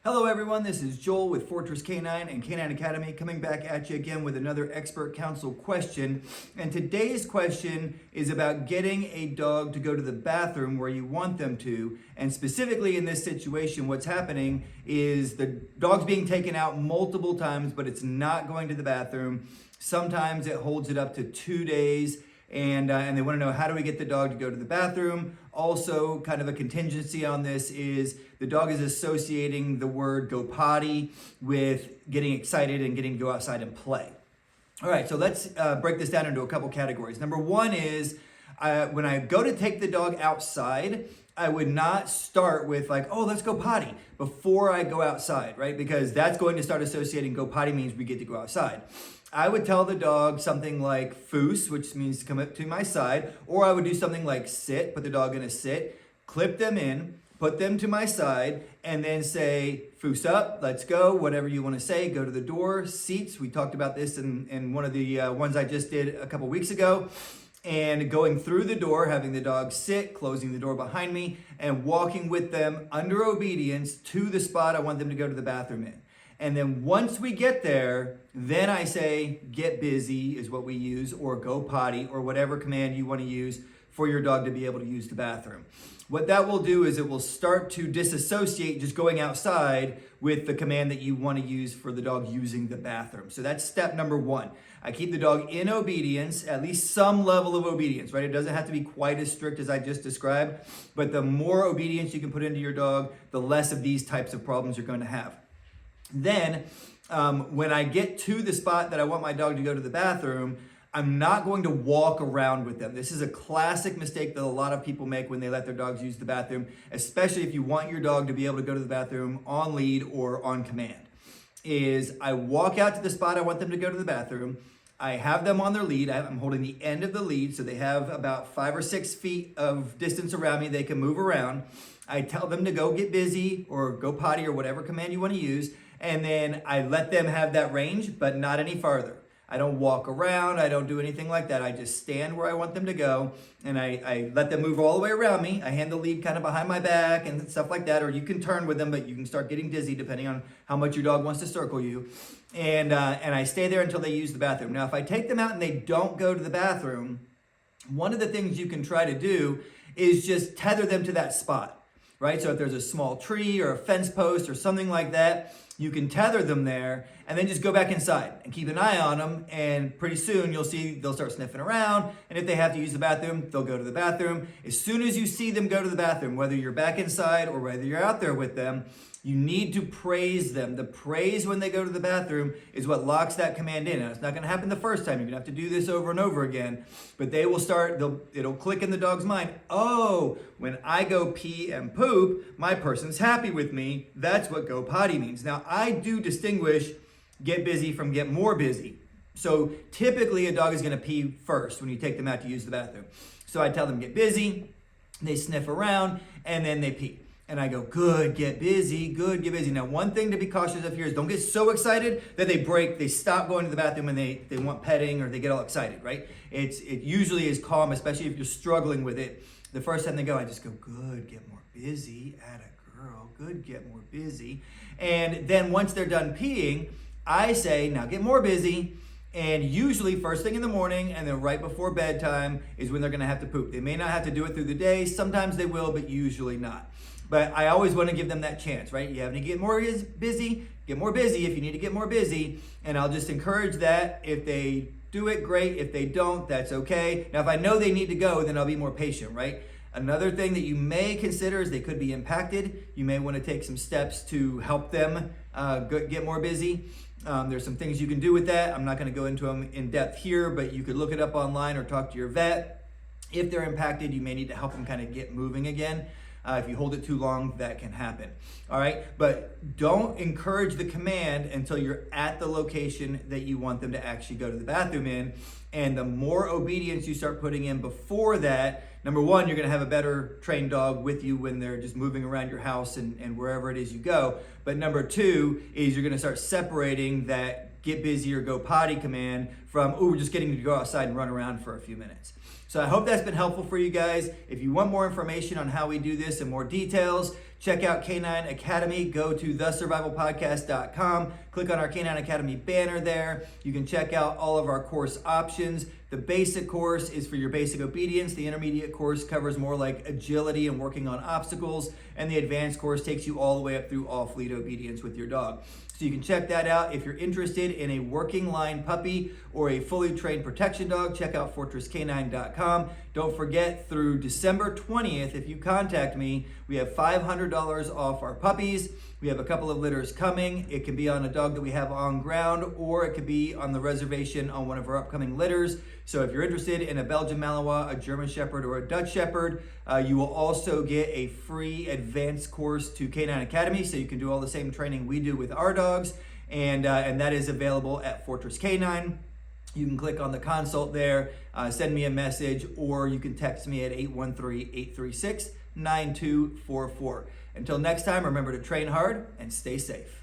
Hello everyone, this is Joel with Fortress Canine and Canine Academy coming back at you again with another expert counsel question. And today's question is about getting a dog to go to the bathroom where you want them to. And specifically in this situation, what's happening is the dog's being taken out multiple times, but it's not going to the bathroom. Sometimes it holds it up to 2 days. And they want to know, how do we get the dog to go to the bathroom? Also, kind of a contingency on this is the dog is associating the word go potty with getting excited and getting to go outside and play. All right, so let's break this down into a couple categories. Number one is when I go to take the dog outside, I would not start with like, oh, let's go potty before I go outside, right? Because that's going to start associating go potty means we get to go outside. I would tell the dog something like foos, which means to come up to my side, or I would do something like sit, put the dog in a sit, clip them in, put them to my side, and then say, foos up, let's go, whatever you want to say, go to the door, seats. We talked about this in one of the ones I just did a couple weeks ago. And going through the door, having the dog sit, closing the door behind me, and walking with them under obedience to the spot I want them to go to the bathroom in. And then once we get there, then I say, get busy is what we use, or go potty, or whatever command you want to use for your dog to be able to use the bathroom. What that will do is it will start to disassociate just going outside with the command that you want to use for the dog using the bathroom. So that's step number one. I keep the dog in obedience, at least some level of obedience, right? It doesn't have to be quite as strict as I just described, but the more obedience you can put into your dog, the less of these types of problems you're going to have. Then, when I get to the spot that I want my dog to go to the bathroom, I'm not going to walk around with them. This is a classic mistake that a lot of people make when they let their dogs use the bathroom, especially if you want your dog to be able to go to the bathroom on lead or on command, is I walk out to the spot I want them to go to the bathroom. I have them on their lead. I'm holding the end of the lead, so they have about 5 or 6 feet of distance around me. They can move around. I tell them to go get busy or go potty or whatever command you want to use. And then I let them have that range, but not any farther. I don't walk around. I don't do anything like that. I just stand where I want them to go, and I let them move all the way around me. I hand the lead kind of behind my back and stuff like that, or you can turn with them, but you can start getting dizzy depending on how much your dog wants to circle you. And I stay there until they use the bathroom. Now, if I take them out and they don't go to the bathroom, one of the things you can try to do is just tether them to that spot. Right? So if there's a small tree or a fence post or something like that, you can tether them there and then just go back inside and keep an eye on them. And pretty soon you'll see they'll start sniffing around. And if they have to use the bathroom, they'll go to the bathroom. As soon as you see them go to the bathroom, whether you're back inside or whether you're out there with them, you need to praise them. The praise when they go to the bathroom is what locks that command in. Now, it's not going to happen the first time. You're going to have to do this over and over again. But they will start, it'll click in the dog's mind, oh, when I go pee and poop, my person's happy with me. That's what go potty means. Now, I do distinguish get busy from get more busy. So typically a dog is going to pee first when you take them out to use the bathroom. So I tell them get busy, they sniff around, and then they pee. And I go, good, get busy, good, get busy. Now, one thing to be cautious of here is don't get so excited that they stop going to the bathroom and they want petting or they get all excited, right? It usually is calm, especially if you're struggling with it. The first time they go, I just go, good, get more busy, atta girl, good, get more busy. And then once they're done peeing, I say, now get more busy. And usually first thing in the morning and then right before bedtime is when they're gonna have to poop. They may not have to do it through the day. Sometimes they will, but usually not. But I always want to give them that chance, right? You have to get more busy, get more busy if you need to get more busy. And I'll just encourage that. If they do it, great. If they don't, that's okay. Now, if I know they need to go, then I'll be more patient, right? Another thing that you may consider is they could be impacted. You may want to take some steps to help them get more busy. There's some things you can do with that. I'm not going to go into them in depth here, but you could look it up online or talk to your vet. If they're impacted, you may need to help them kind of get moving again. If you hold it too long, that can happen. All right, but don't encourage the command until you're at the location that you want them to actually go to the bathroom in. And the more obedience you start putting in before that, number one, you're going to have a better trained dog with you when they're just moving around your house and wherever it is you go. But number two is you're going to start separating that get busy or go potty command from, oh, we're just getting to go outside and run around for a few minutes. So I hope that's been helpful for you guys. If you want more information on how we do this and more details, Check out Canine Academy. Go to thesurvivalpodcast.com. Click on our Canine Academy banner there. You can check out all of our course options. The basic course is for your basic obedience. The intermediate course covers more like agility and working on obstacles. And the advanced course takes you all the way up through off-lead obedience with your dog. So you can check that out. If you're interested in a working line puppy or a fully trained protection dog, check out fortresscanine.com. Don't forget, through December 20th, if you contact me, we have $500 off our puppies. We have a couple of litters coming. It can be on a dog that we have on ground, or it could be on the reservation on one of our upcoming litters. So if you're interested in a Belgian Malinois, a German Shepherd, or a Dutch Shepherd, you will also get a free advanced course to Canine Academy, so you can do all the same training we do with our dogs, and that is available at Fortress Canine. You can click on the consult there, send me a message, or you can text me at 813-836-9244. Until next time, remember to train hard and stay safe.